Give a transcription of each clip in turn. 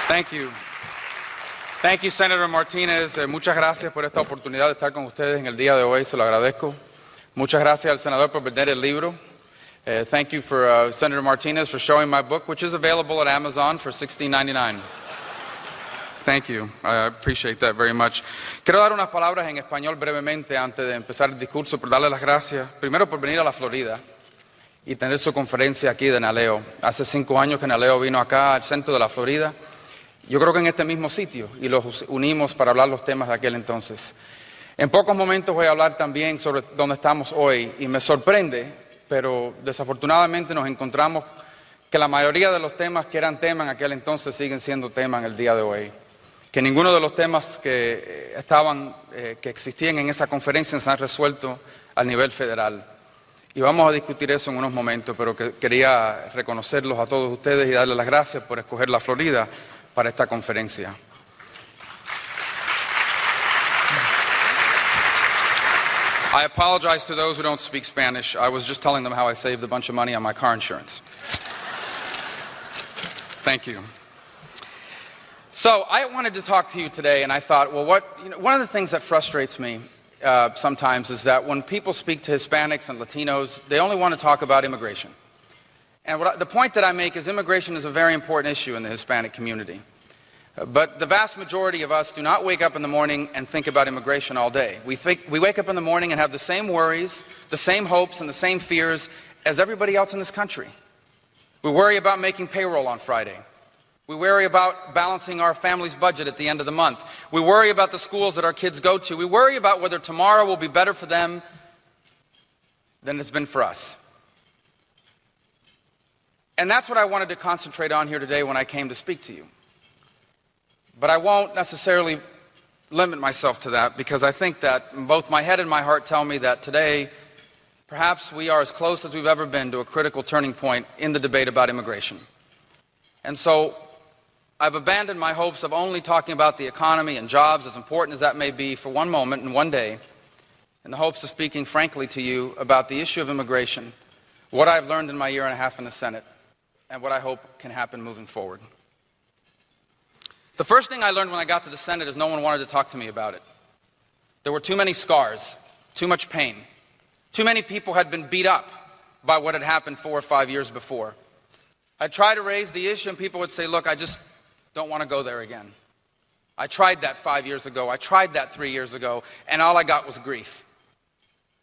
Thank you. Thank you, Senator Martinez. Muchas gracias por esta oportunidad de estar con ustedes en el día de hoy. Se lo agradezco. Muchas gracias al senador por vender el libro. Thank you for Senator Martinez for showing my book, which is available at Amazon for $16.99. Thank you. I appreciate that very much. Quiero dar unas palabras en español brevemente antes de empezar el discurso, por darle las gracias, primero por venir a la Florida y tener su conferencia aquí de NALEO. Hace 5 años que NALEO vino acá al centro de la Florida, yo creo que en este mismo sitio, y los unimos para hablar los temas de aquel entonces. En pocos momentos voy a hablar también sobre dónde estamos hoy, y me sorprende, pero desafortunadamente nos encontramos que la mayoría de los temas que eran tema en aquel entonces siguen siendo tema en el día de hoy. Que ninguno de los temas que existían en esa conferencia se han resuelto al nivel federal. Y vamos a discutir eso en unos momentos, pero quería reconocerlos a todos ustedes y darles las gracias por escoger la Florida para esta conferencia. I apologize to those who don't speak Spanish. I was just telling them how I saved a bunch of money on my car insurance. Thank you. So I wanted to talk to you today, and I thought, well, one of the things that frustrates me sometimes is that when people speak to Hispanics and Latinos, they only want to talk about immigration. And the point that I make is immigration is a very important issue in the Hispanic community. But the vast majority of us do not wake up in the morning and think about immigration all day. We wake up in the morning and have the same worries, the same hopes, and the same fears as everybody else in this country. We worry about making payroll on Friday. We worry about balancing our family's budget at the end of the month. We worry about the schools that our kids go to. We worry about whether tomorrow will be better for them than it's been for us. And that's what I wanted to concentrate on here today when I came to speak to you. But I won't necessarily limit myself to that, because I think that both my head and my heart tell me that today perhaps we are as close as we've ever been to a critical turning point in the debate about immigration. And so I've abandoned my hopes of only talking about the economy and jobs, as important as that may be, for one moment and one day, in the hopes of speaking frankly to you about the issue of immigration, what I've learned in my year and a half in the Senate, and what I hope can happen moving forward. The first thing I learned when I got to the Senate is no one wanted to talk to me about it. There were too many scars, too much pain. Too many people had been beat up by what had happened 4 or 5 years before. I'd try to raise the issue and people would say, look, I just don't want to go there again. I tried that 5 years ago. I tried that 3 years ago, and all I got was grief.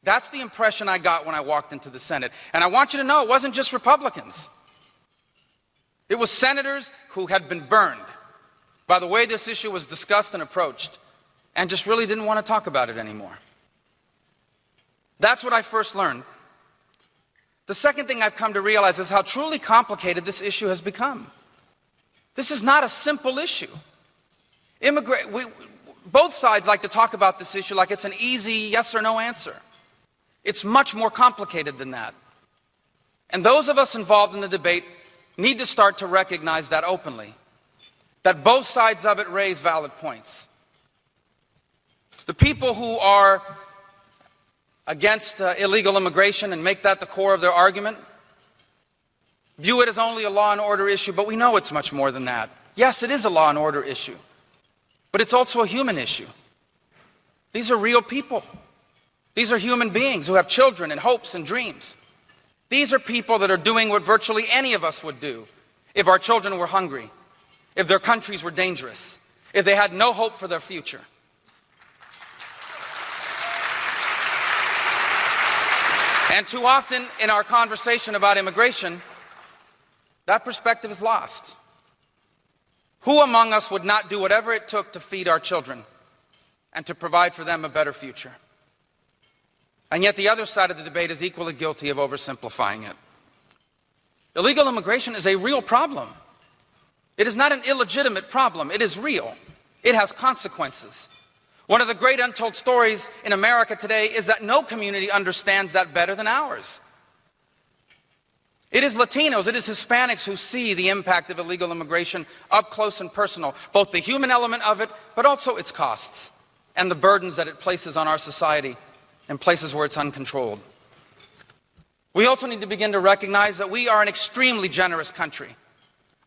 That's the impression I got when I walked into the Senate. And I want you to know it wasn't just Republicans. It was senators who had been burned by the way this issue was discussed and approached, and just really didn't want to talk about it anymore. That's what I first learned. The second thing I've come to realize is how truly complicated this issue has become. This is not a simple issue. Both sides like to talk about this issue like it's an easy yes or no answer. It's much more complicated than that. And those of us involved in the debate need to start to recognize that openly, that both sides of it raise valid points. The people who are against illegal immigration and make that the core of their argument view it as only a law and order issue, but we know it's much more than that. Yes, it is a law and order issue, but it's also a human issue. These are real people. These are human beings who have children and hopes and dreams. These are people that are doing what virtually any of us would do if our children were hungry, if their countries were dangerous, if they had no hope for their future. And too often in our conversation about immigration, that perspective is lost. Who among us would not do whatever it took to feed our children and to provide for them a better future? And yet the other side of the debate is equally guilty of oversimplifying it. Illegal immigration is a real problem. It is not an illegitimate problem. It is real. It has consequences. One of the great untold stories in America today is that no community understands that better than ours. It is Latinos, it is Hispanics who see the impact of illegal immigration up close and personal, both the human element of it, but also its costs and the burdens that it places on our society in places where it's uncontrolled. We also need to begin to recognize that we are an extremely generous country.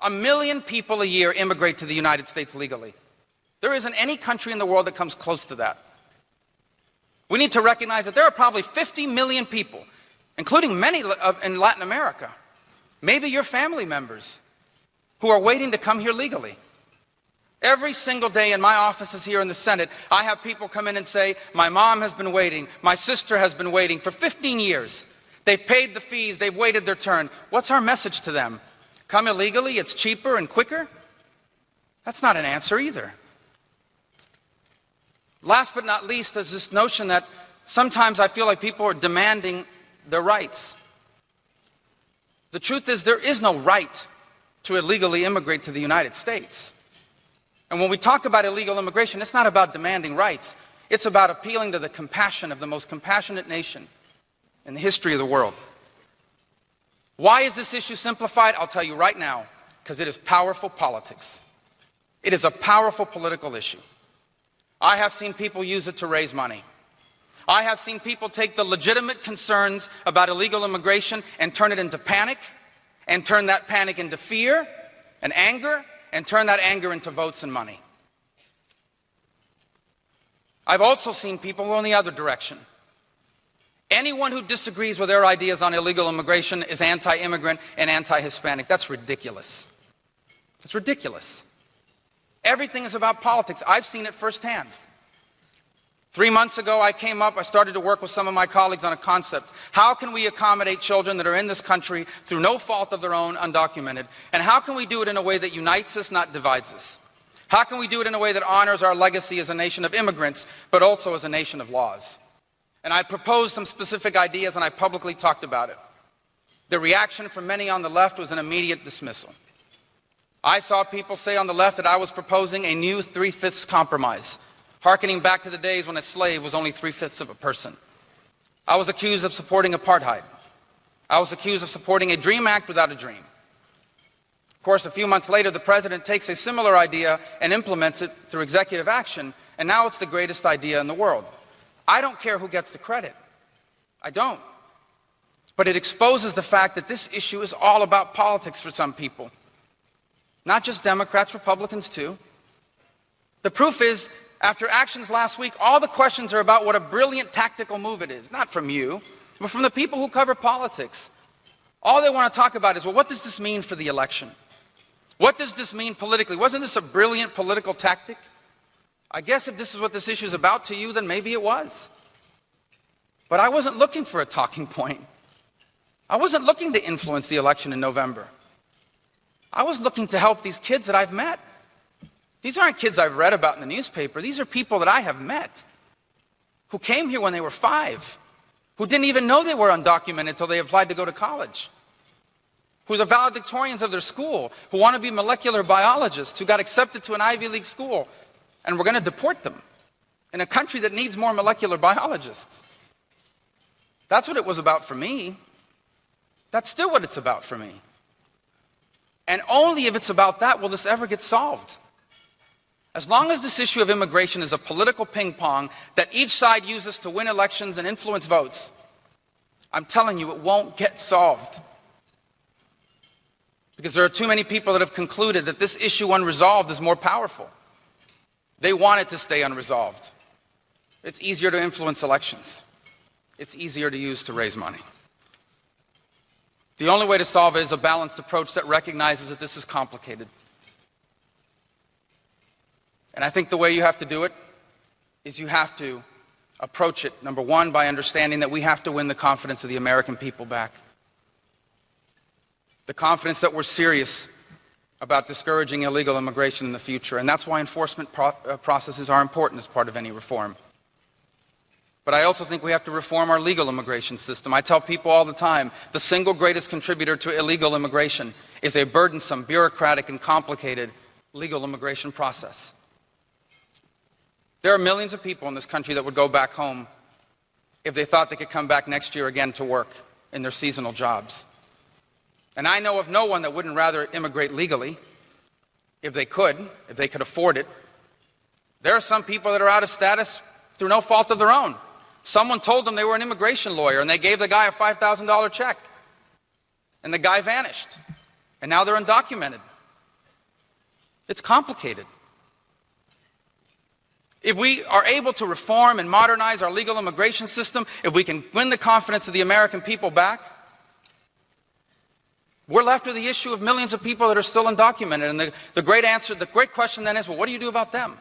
1 million people a year immigrate to the United States legally. There isn't any country in the world that comes close to that. We need to recognize that there are probably 50 million people, including many in Latin America, maybe your family members, who are waiting to come here legally. Every single day in my offices here in the Senate, I have people come in and say, my mom has been waiting, my sister has been waiting for 15 years. They've paid the fees, they've waited their turn. What's our message to them? Come illegally, it's cheaper and quicker? That's not an answer either. Last but not least, there's this notion that sometimes I feel like people are demanding their rights. The truth is, there is no right to illegally immigrate to the United States. And when we talk about illegal immigration, it's not about demanding rights. It's about appealing to the compassion of the most compassionate nation in the history of the world. Why is this issue simplified? I'll tell you right now, because it is powerful politics. It is a powerful political issue. I have seen people use it to raise money. I have seen people take the legitimate concerns about illegal immigration and turn it into panic, and turn that panic into fear and anger, and turn that anger into votes and money. I've also seen people go in the other direction. Anyone who disagrees with their ideas on illegal immigration is anti-immigrant and anti-Hispanic. That's ridiculous. It's ridiculous. Everything is about politics. I've seen it firsthand. 3 months ago, I started to work with some of my colleagues on a concept. How can we accommodate children that are in this country through no fault of their own, undocumented? And how can we do it in a way that unites us, not divides us? How can we do it in a way that honors our legacy as a nation of immigrants, but also as a nation of laws? And I proposed some specific ideas, and I publicly talked about it. The reaction from many on the left was an immediate dismissal. I saw people say on the left that I was proposing a new 3/5 compromise, hearkening back to the days when a slave was only 3/5 of a person. I was accused of supporting apartheid. I was accused of supporting a DREAM Act without a dream. Of course, a few months later, the president takes a similar idea and implements it through executive action, and now it's the greatest idea in the world. I don't care who gets the credit. I don't. But it exposes the fact that this issue is all about politics for some people. Not just Democrats, Republicans too. The proof is, after actions last week, all the questions are about what a brilliant tactical move it is. Not from you, but from the people who cover politics. All they want to talk about is, well, what does this mean for the election? What does this mean politically? Wasn't this a brilliant political tactic? I guess if this is what this issue is about to you, then maybe it was. But I wasn't looking for a talking point. I wasn't looking to influence the election in November. I was looking to help these kids that I've met. These aren't kids I've read about in the newspaper. These are people that I have met who came here when they were 5, who didn't even know they were undocumented until they applied to go to college, who are the valedictorians of their school, who want to be molecular biologists, who got accepted to an Ivy League school, and we're going to deport them in a country that needs more molecular biologists. That's what it was about for me. That's still what it's about for me. And only if it's about that will this ever get solved. As long as this issue of immigration is a political ping pong that each side uses to win elections and influence votes, I'm telling you, it won't get solved. Because there are too many people that have concluded that this issue unresolved is more powerful. They want it to stay unresolved. It's easier to influence elections. It's easier to use to raise money. The only way to solve it is a balanced approach that recognizes that this is complicated. And I think the way you have to do it is you have to approach it, number one, by understanding that we have to win the confidence of the American people back. The confidence that we're serious about discouraging illegal immigration in the future. And that's why enforcement processes are important as part of any reform. But I also think we have to reform our legal immigration system. I tell people all the time, the single greatest contributor to illegal immigration is a burdensome, bureaucratic, and complicated legal immigration process. There are millions of people in this country that would go back home if they thought they could come back next year again to work in their seasonal jobs. And I know of no one that wouldn't rather immigrate legally if they could afford it. There are some people that are out of status through no fault of their own. Someone told them they were an immigration lawyer, and they gave the guy a $5,000 check. And the guy vanished. And now they're undocumented. It's complicated. If we are able to reform and modernize our legal immigration system, if we can win the confidence of the American people back, we're left with the issue of millions of people that are still undocumented. And the great question then is, well, what do you do about them?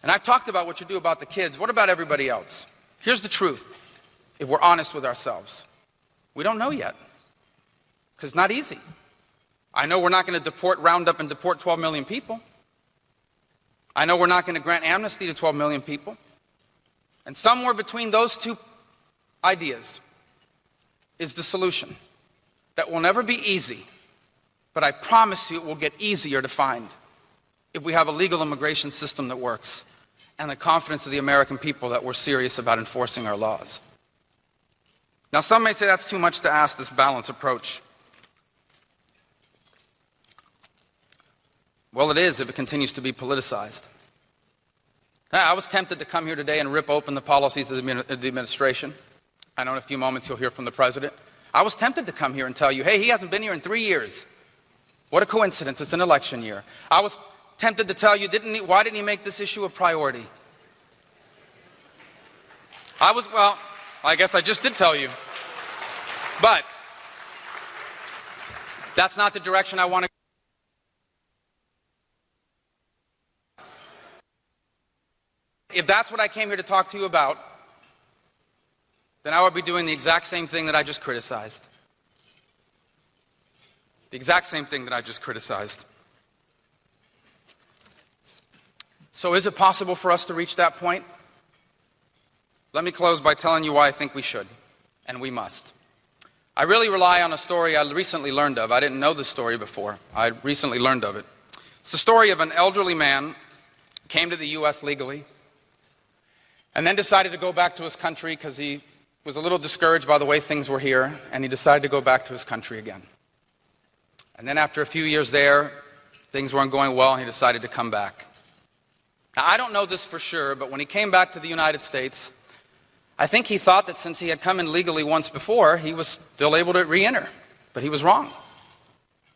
And I've talked about what you do about the kids. What about everybody else? Here's the truth, if we're honest with ourselves. We don't know yet, because it's not easy. I know we're not going to round up and deport 12 million people. I know we're not going to grant amnesty to 12 million people. And somewhere between those two ideas is the solution that will never be easy, but I promise you it will get easier to find if we have a legal immigration system that works and the confidence of the American people that we're serious about enforcing our laws. Now, some may say that's too much to ask, this balanced approach. Well, it is if it continues to be politicized. I was tempted to come here today and rip open the policies of the administration. I know in a few moments you'll hear from the president. I was tempted to come here and tell you, hey, he hasn't been here in 3 years. What a coincidence, it's an election year. I was tempted to tell you, why didn't he make this issue a priority? Well, I guess I just did tell you. But that's not the direction I want to go. If that's what I came here to talk to you about, then I would be doing the exact same thing that I just criticized. The exact same thing that I just criticized. So is it possible for us to reach that point? Let me close by telling you why I think we should, and we must. I really rely on a story I recently learned of. I didn't know this story before. I recently learned of it. It's the story of an elderly man who came to the U.S. legally and then decided to go back to his country because he was a little discouraged by the way things were here, and he decided to go back to his country again. And then after a few years there, things weren't going well, and he decided to come back. Now, I don't know this for sure, but when he came back to the United States, I think he thought that since he had come in legally once before, he was still able to re-enter, but he was wrong.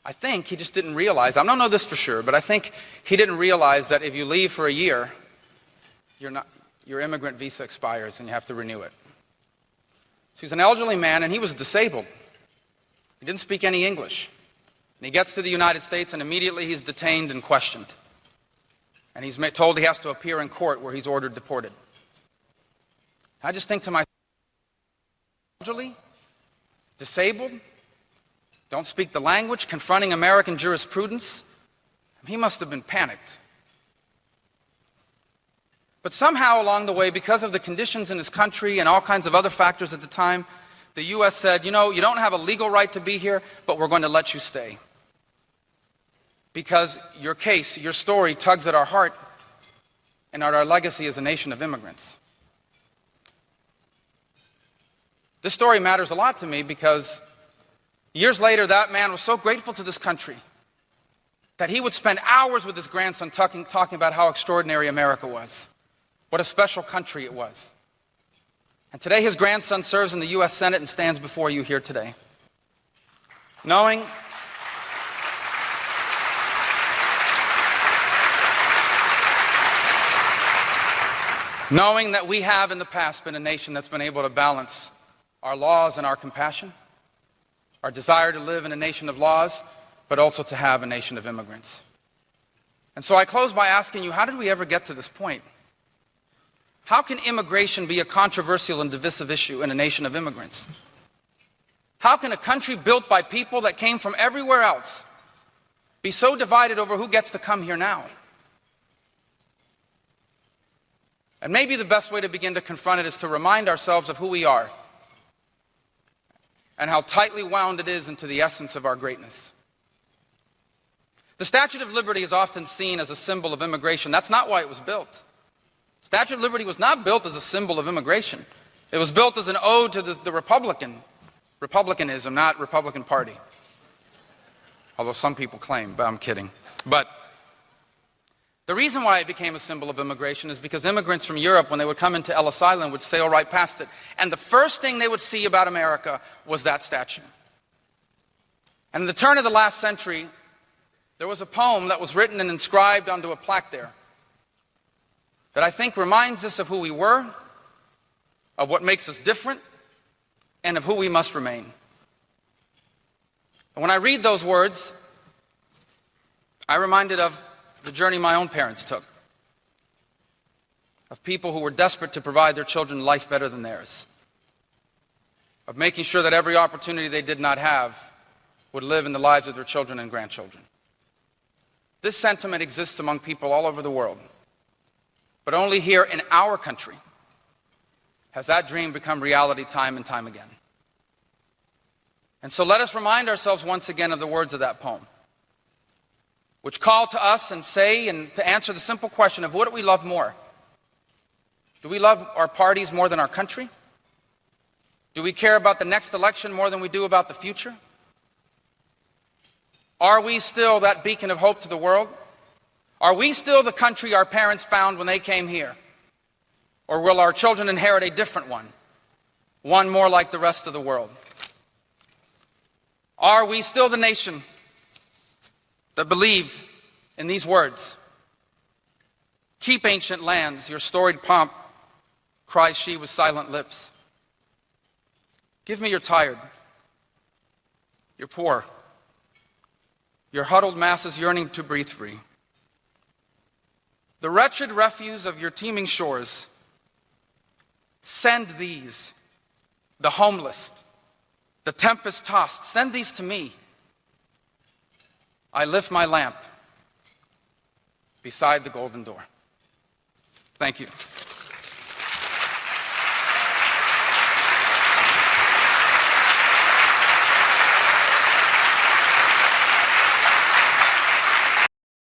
I think he just didn't realize, I don't know this for sure, but I think he didn't realize that if you leave for a year, your immigrant visa expires and you have to renew it. So he's an elderly man and he was disabled. He didn't speak any English. And he gets to the United States and immediately he's detained and questioned. And he's told he has to appear in court where he's ordered deported. I just think to myself, elderly, disabled, don't speak the language, confronting American jurisprudence, he must have been panicked. But somehow along the way, because of the conditions in his country and all kinds of other factors at the time, the U.S. said, you know, you don't have a legal right to be here, but we're going to let you stay. Because your case, your story tugs at our heart and at our legacy as a nation of immigrants. This story matters a lot to me because years later, that man was so grateful to this country that he would spend hours with his grandson talking about how extraordinary America was. What a special country it was. And today his grandson serves in the U.S. Senate and stands before you here today. Knowing that we have in the past been a nation that's been able to balance our laws and our compassion, our desire to live in a nation of laws, but also to have a nation of immigrants. And so I close by asking you, how did we ever get to this point? How can immigration be a controversial and divisive issue in a nation of immigrants? How can a country built by people that came from everywhere else be so divided over who gets to come here now? And maybe the best way to begin to confront it is to remind ourselves of who we are and how tightly wound it is into the essence of our greatness. The Statue of Liberty is often seen as a symbol of immigration. That's not why it was built. Statue of Liberty was not built as a symbol of immigration. It was built as an ode to the Republicanism, not Republican Party. Although some people claim, but I'm kidding. But the reason why it became a symbol of immigration is because immigrants from Europe, when they would come into Ellis Island, would sail right past it. And the first thing they would see about America was that statue. And in the turn of the last century, There was a poem that was written and inscribed onto a plaque there that I think reminds us of who we were, of what makes us different, and of who we must remain. And when I read those words, I'm reminded of the journey my own parents took, of people who were desperate to provide their children life better than theirs, of making sure that every opportunity they did not have would live in the lives of their children and grandchildren. This sentiment exists among people all over the world, but only here in our country has that dream become reality time and time again. And so let us remind ourselves once again of the words of that poem, which call to us and say and to answer the simple question of what do we love more? Do we love our parties more than our country? Do we care about the next election more than we do about the future? Are we still that beacon of hope to the world? Are we still the country our parents found when they came here? Or will our children inherit a different one, one more like the rest of the world? Are we still the nation that believed in these words? Keep ancient lands, your storied pomp, cries she with silent lips. Give me your tired, your poor, your huddled masses yearning to breathe free. The wretched refuse of your teeming shores, send these, the homeless, the tempest-tossed, send these to me. I lift my lamp beside the golden door. Thank you.